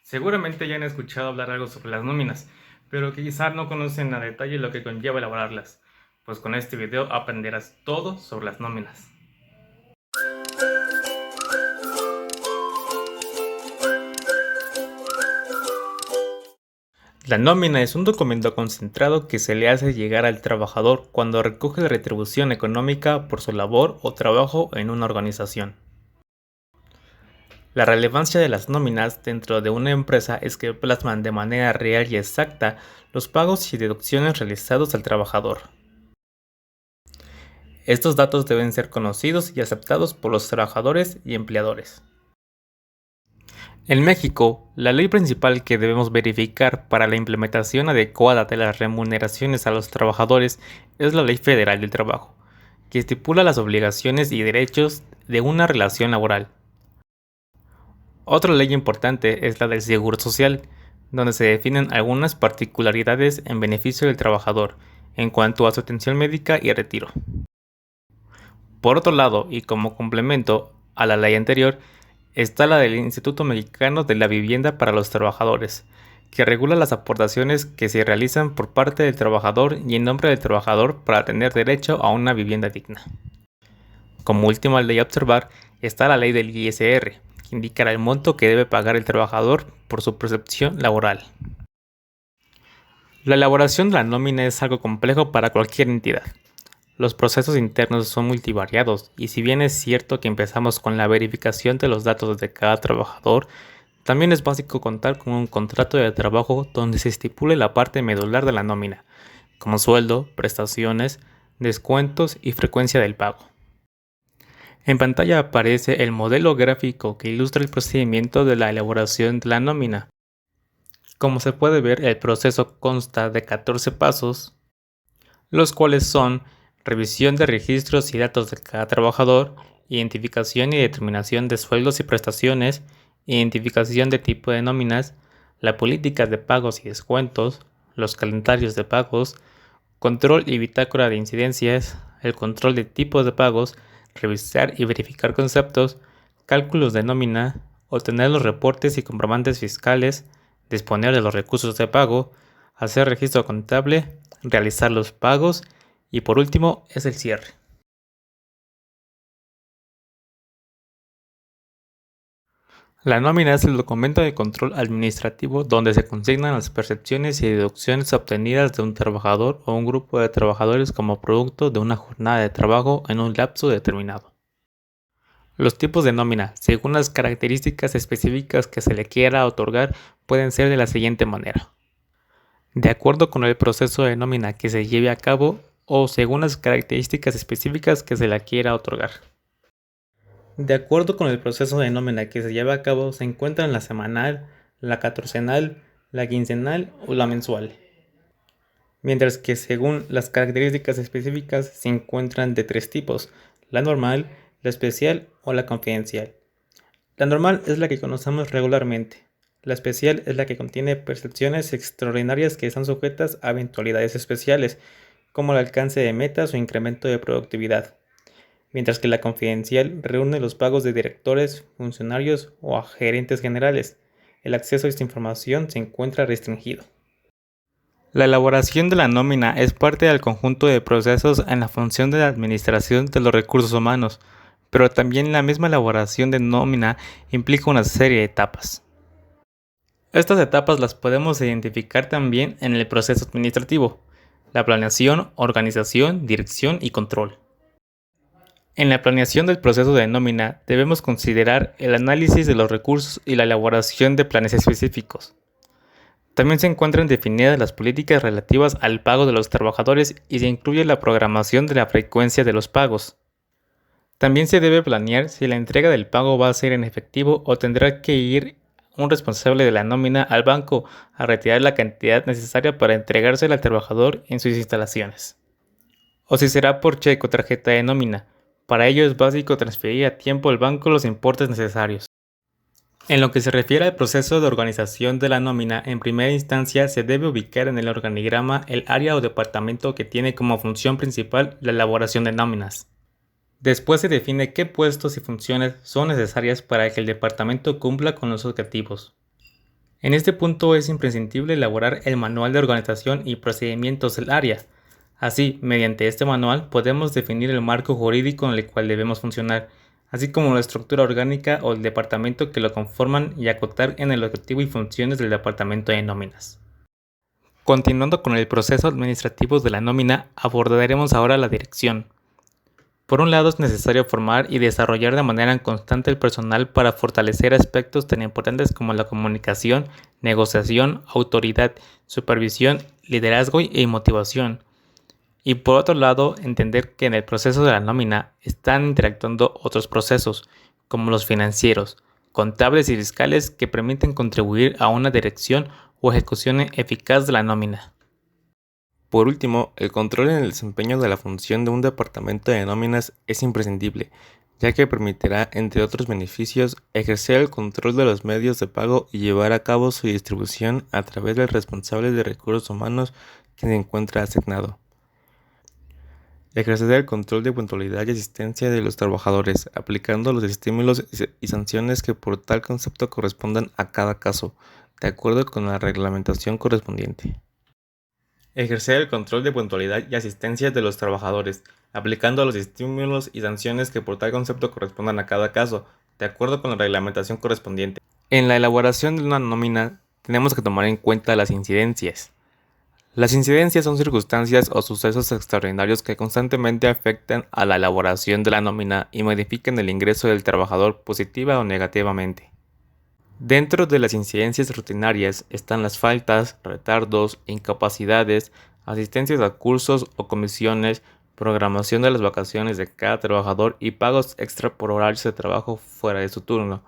Seguramente ya han escuchado hablar algo sobre las nóminas, pero quizá no conocen a detalle lo que conlleva elaborarlas. Pues con este video aprenderás todo sobre las nóminas. La nómina es un documento concentrado que se le hace llegar al trabajador cuando recoge la retribución económica por su labor o trabajo en una organización. La relevancia de las nóminas dentro de una empresa es que plasman de manera real y exacta los pagos y deducciones realizados al trabajador. Estos datos deben ser conocidos y aceptados por los trabajadores y empleadores. En México, la ley principal que debemos verificar para la implementación adecuada de las remuneraciones a los trabajadores es la Ley Federal del Trabajo, que estipula las obligaciones y derechos de una relación laboral. Otra ley importante es la del Seguro Social, donde se definen algunas particularidades en beneficio del trabajador en cuanto a su atención médica y retiro. Por otro lado, y como complemento a la ley anterior, está la del Instituto Mexicano de la Vivienda para los Trabajadores, que regula las aportaciones que se realizan por parte del trabajador y en nombre del trabajador para tener derecho a una vivienda digna. Como última ley a observar está la ley del ISR, que indicará el monto que debe pagar el trabajador por su percepción laboral. La elaboración de la nómina es algo complejo para cualquier entidad. Los procesos internos son multivariados y si bien es cierto que empezamos con la verificación de los datos de cada trabajador, también es básico contar con un contrato de trabajo donde se estipule la parte medular de la nómina, como sueldo, prestaciones, descuentos y frecuencia del pago. En pantalla aparece el modelo gráfico que ilustra el procedimiento de la elaboración de la nómina. Como se puede ver, el proceso consta de 14 pasos, los cuales son revisión de registros y datos de cada trabajador, identificación y determinación de sueldos y prestaciones, identificación de tipo de nóminas, la política de pagos y descuentos, los calendarios de pagos, control y bitácora de incidencias, el control de tipos de pagos, revisar y verificar conceptos, cálculos de nómina, obtener los reportes y comprobantes fiscales, disponer de los recursos de pago, hacer registro contable, realizar los pagos y por último es el cierre. La nómina es el documento de control administrativo donde se consignan las percepciones y deducciones obtenidas de un trabajador o un grupo de trabajadores como producto de una jornada de trabajo en un lapso determinado. Los tipos de nómina, según las características específicas que se le quiera otorgar, pueden ser de la siguiente manera. De acuerdo con el proceso de nómina que se lleve a cabo o según las características específicas que se le quiera otorgar. De acuerdo con el proceso de nómina que se lleva a cabo, se encuentran la semanal, la catorcenal, la quincenal o la mensual. Mientras que según las características específicas se encuentran de tres tipos, la normal, la especial o la confidencial. La normal es la que conocemos regularmente. La especial es la que contiene percepciones extraordinarias que están sujetas a eventualidades especiales, como el alcance de metas o incremento de productividad. Mientras que la confidencial reúne los pagos de directores, funcionarios o a gerentes generales. El acceso a esta información se encuentra restringido. La elaboración de la nómina es parte del conjunto de procesos en la función de la administración de los recursos humanos, pero también la misma elaboración de nómina implica una serie de etapas. Estas etapas las podemos identificar también en el proceso administrativo: la planeación, organización, dirección y control. En la planeación del proceso de nómina debemos considerar el análisis de los recursos y la elaboración de planes específicos. También se encuentran definidas las políticas relativas al pago de los trabajadores y se incluye la programación de la frecuencia de los pagos. También se debe planear si la entrega del pago va a ser en efectivo o tendrá que ir un responsable de la nómina al banco a retirar la cantidad necesaria para entregársela al trabajador en sus instalaciones. O si será por cheque o tarjeta de nómina. Para ello es básico transferir a tiempo al banco los importes necesarios. En lo que se refiere al proceso de organización de la nómina, en primera instancia se debe ubicar en el organigrama el área o departamento que tiene como función principal la elaboración de nóminas. Después se define qué puestos y funciones son necesarias para que el departamento cumpla con los objetivos. En este punto es imprescindible elaborar el manual de organización y procedimientos del área. Así, mediante este manual podemos definir el marco jurídico en el cual debemos funcionar, así como la estructura orgánica o el departamento que lo conforman y acotar en el objetivo y funciones del departamento de nóminas. Continuando con el proceso administrativo de la nómina, abordaremos ahora la dirección. Por un lado, es necesario formar y desarrollar de manera constante el personal para fortalecer aspectos tan importantes como la comunicación, negociación, autoridad, supervisión, liderazgo y motivación. Y por otro lado, entender que en el proceso de la nómina están interactuando otros procesos, como los financieros, contables y fiscales que permiten contribuir a una dirección o ejecución eficaz de la nómina. Por último, el control en el desempeño de la función de un departamento de nóminas es imprescindible, ya que permitirá, entre otros beneficios, ejercer el control de los medios de pago y llevar a cabo su distribución a través del responsable de recursos humanos que se encuentra asignado. Ejercer el control de puntualidad y asistencia de los trabajadores, aplicando los estímulos y sanciones que por tal concepto correspondan a cada caso, de acuerdo con la reglamentación correspondiente. Ejercer el control de puntualidad y asistencia de los trabajadores, aplicando los estímulos y sanciones que por tal concepto correspondan a cada caso, de acuerdo con la reglamentación correspondiente. En la elaboración de una nómina, tenemos que tomar en cuenta las incidencias. Las incidencias son circunstancias o sucesos extraordinarios que constantemente afectan a la elaboración de la nómina y modifican el ingreso del trabajador positiva o negativamente. Dentro de las incidencias rutinarias están las faltas, retardos, incapacidades, asistencias a cursos o comisiones, programación de las vacaciones de cada trabajador y pagos extra por horarios de trabajo fuera de su turno.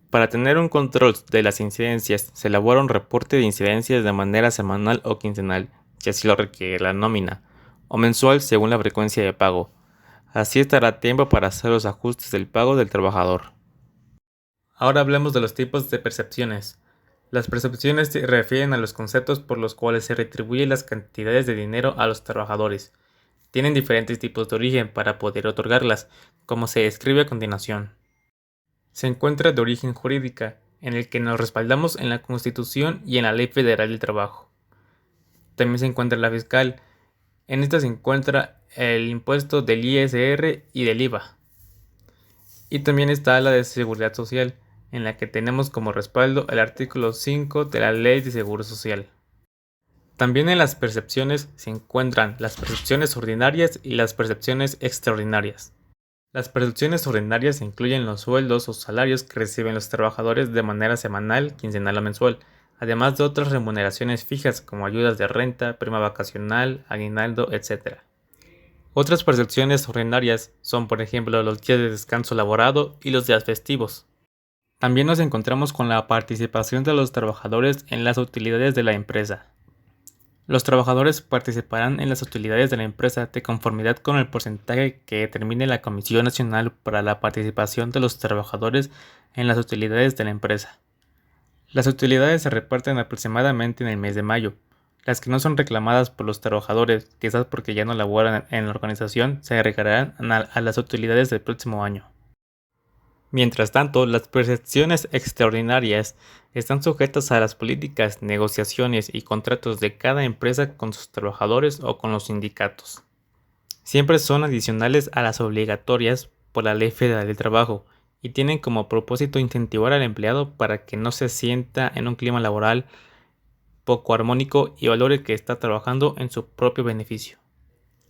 Para tener un control de las incidencias, se elabora un reporte de incidencias de manera semanal o quincenal, si así lo requiere la nómina, o mensual según la frecuencia de pago. Así estará a tiempo para hacer los ajustes del pago del trabajador. Ahora hablemos de los tipos de percepciones. Las percepciones se refieren a los conceptos por los cuales se retribuyen las cantidades de dinero a los trabajadores. Tienen diferentes tipos de origen para poder otorgarlas, como se describe a continuación. Se encuentra de origen jurídica, en el que nos respaldamos en la Constitución y en la Ley Federal del Trabajo. También se encuentra la fiscal. En esta se encuentra el impuesto del ISR y del IVA. Y también está la de Seguridad Social, en la que tenemos como respaldo el artículo 5 de la Ley de Seguro Social. También en las percepciones se encuentran las percepciones ordinarias y las percepciones extraordinarias. Las percepciones ordinarias incluyen los sueldos o salarios que reciben los trabajadores de manera semanal, quincenal o mensual, además de otras remuneraciones fijas como ayudas de renta, prima vacacional, aguinaldo, etc. Otras percepciones ordinarias son, por ejemplo, los días de descanso laborado y los días festivos. También nos encontramos con la participación de los trabajadores en las utilidades de la empresa. Los trabajadores participarán en las utilidades de la empresa de conformidad con el porcentaje que determine la Comisión Nacional para la Participación de los Trabajadores en las Utilidades de la empresa. Las utilidades se reparten aproximadamente en el mes de mayo. Las que no son reclamadas por los trabajadores, quizás porque ya no laboran en la organización, se agregarán a las utilidades del próximo año. Mientras tanto, las percepciones extraordinarias están sujetas a las políticas, negociaciones y contratos de cada empresa con sus trabajadores o con los sindicatos. Siempre son adicionales a las obligatorias por la Ley Federal del Trabajo y tienen como propósito incentivar al empleado para que no se sienta en un clima laboral poco armónico y valore que está trabajando en su propio beneficio.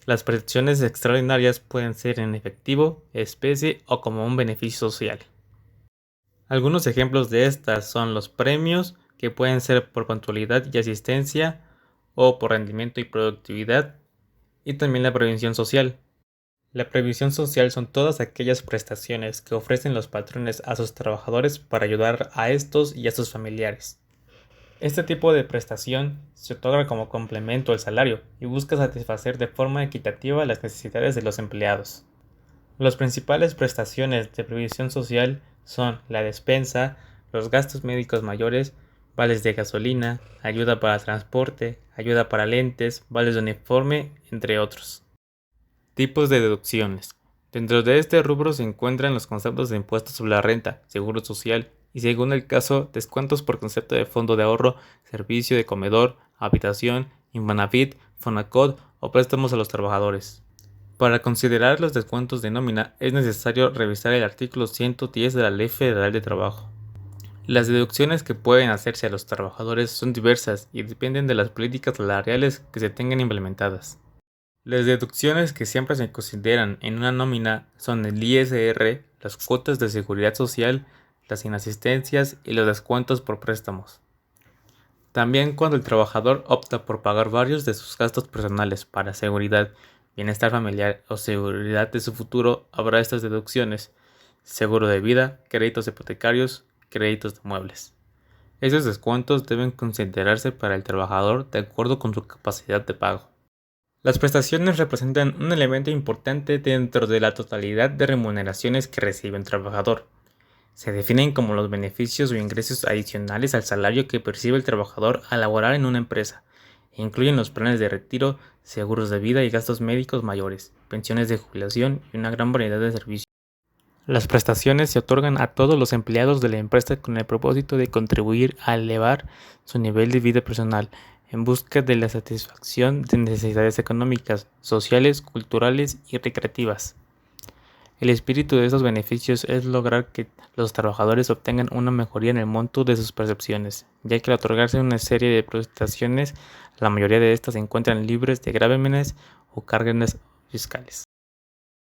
Las percepciones extraordinarias pueden ser en efectivo, especie o como un beneficio social. Algunos ejemplos de estas son los premios, que pueden ser por puntualidad y asistencia o por rendimiento y productividad, y también la previsión social. La previsión social son todas aquellas prestaciones que ofrecen los patrones a sus trabajadores para ayudar a estos y a sus familiares. Este tipo de prestación se otorga como complemento al salario y busca satisfacer de forma equitativa las necesidades de los empleados. Las principales prestaciones de previsión social son la despensa, los gastos médicos mayores, vales de gasolina, ayuda para transporte, ayuda para lentes, vales de uniforme, entre otros. Tipos de deducciones. Dentro de este rubro se encuentran los conceptos de impuestos sobre la renta, seguro social y, según el caso, descuentos por concepto de fondo de ahorro, servicio de comedor, habitación, Infonavit, Fonacot o préstamos a los trabajadores. Para considerar los descuentos de nómina es necesario revisar el artículo 110 de la Ley Federal de Trabajo. Las deducciones que pueden hacerse a los trabajadores son diversas y dependen de las políticas salariales que se tengan implementadas. Las deducciones que siempre se consideran en una nómina son el ISR, las cuotas de seguridad social, las inasistencias y los descuentos por préstamos. También cuando el trabajador opta por pagar varios de sus gastos personales para seguridad, bienestar familiar o seguridad de su futuro, habrá estas deducciones: seguro de vida, créditos hipotecarios, créditos de muebles. Esos descuentos deben considerarse para el trabajador de acuerdo con su capacidad de pago. Las prestaciones representan un elemento importante dentro de la totalidad de remuneraciones que recibe un trabajador. Se definen como los beneficios o ingresos adicionales al salario que percibe el trabajador al laborar en una empresa, e incluyen los planes de retiro, seguros de vida y gastos médicos mayores, pensiones de jubilación y una gran variedad de servicios. Las prestaciones se otorgan a todos los empleados de la empresa con el propósito de contribuir a elevar su nivel de vida personal en busca de la satisfacción de necesidades económicas, sociales, culturales y recreativas. El espíritu de estos beneficios es lograr que los trabajadores obtengan una mejoría en el monto de sus percepciones, ya que al otorgarse una serie de prestaciones, la mayoría de estas se encuentran libres de gravámenes o cargas fiscales.